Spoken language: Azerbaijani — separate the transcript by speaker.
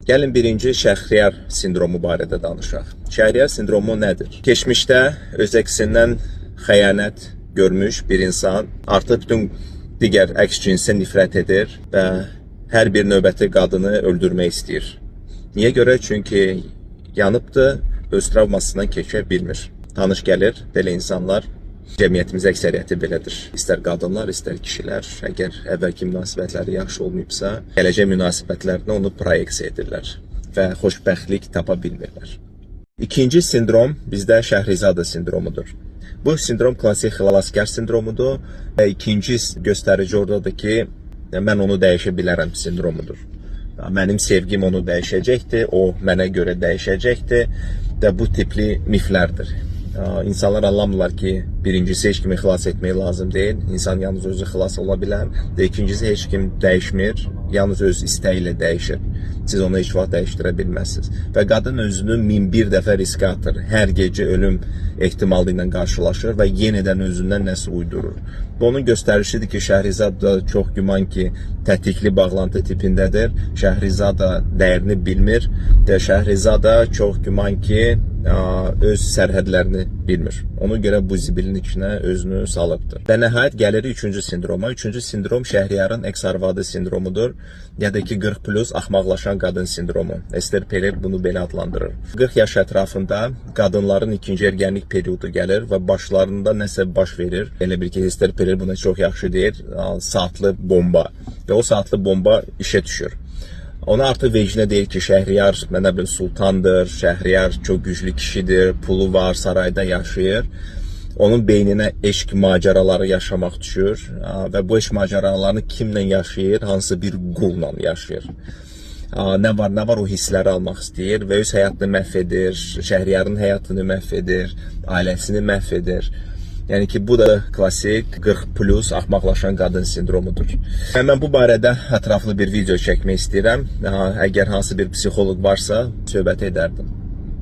Speaker 1: Gəlin birinci Şəhriyar sindromu barədə danışaq. Şəhriyar sindromu nədir? Keçmişdə öz əksindən xəyanət görmüş bir insan artıq bütün digər əks cinsə nifrət edir və hər bir növbəti qadını öldürmək istəyir. Niyə görə? Çünki yanıbdır, öz travmasından keçə bilmir. Tanış gəlir, belə insanlar. Cəmiyyətimiz əksəriyyəti belədir. İstər qadınlar, istər kişilər, əgər əvvəlki münasibətləri yaxşı olmayıbsa, gələcək münasibətlərinə onu proyeksiya edirlər və xoşbəxtlik tapa bilmirlər. İkinci sindrom bizdə Şəhrizadə sindromudur. Bu sindrom klassik xilaskar sindromudur və ikinci göstərici oradadır ki, mən onu dəyişə bilərəm sindromudur. Mənim sevgim onu dəyişəcəkdir, o mənə görə dəyişəcəkdir və bu tipli miflərdir. İnsanlar anlamırlar ki, birincisi heç kimi xilas etmək lazım deyil. İnsan yalnız özü xilas ola bilər və ikincisi heç kim dəyişmir, yalnız öz istəyi ilə dəyişir. Siz onu heç vaxt dəyişdirə bilməzsiniz. Və qadın özünü 1001 dəfə riskə atır. Hər gecə ölüm ehtimalı ilə qarşılaşır və yenidən özündən nəsə uydurur. Bu onun göstərişidir ki, Şəhrizadə çox güman ki, tətikli bağlantı tipindədir. Şəhrizadə dəyərini bilmir və Şəhrizadə çox güman ki, öz sərhədlərini bilmir. Ona görə bu zibilin içinə özünü salıbdır. Və nəhayət gəlirik üçüncü sindroma. Üçüncü sindrom Şəhriyarın eks-arvadı sindromudur. Ya da ki 40+ axmaqlaşan qadın sindromu. Ester Peler bunu belə adlandırır. 40 yaş ətrafında qadınların ikinci ergənlik periodu gəlir və başlarında nəsə baş verir. Elə bir ki, Ester Peler buna çox yaxşı deyir. Saatlı bomba. Və o saatlı bomba işə düşür. Ona artıq vecinə deyir ki, Şəhriyar mənə bir sultandır, Şəhriyar çox güclü kişidir, pulu var, sarayda yaşayır. Onun beyninə eşq macəraları yaşamaq düşür və bu eşq macəralarını kimlə yaşayır? Hansı bir qulla yaşayır. Nə var o hissləri almaq istəyir və öz həyatını məhv edir, Şəhriyarın həyatını məhv edir, ailəsini məhv edir. Yəni ki, bu da klassik 40+ axmaqlaşan qadın sindromudur. Mən bu barədə ətraflı bir video çəkmək istəyirəm. Əgər hansı bir psixoloq varsa, söhbət edərdim.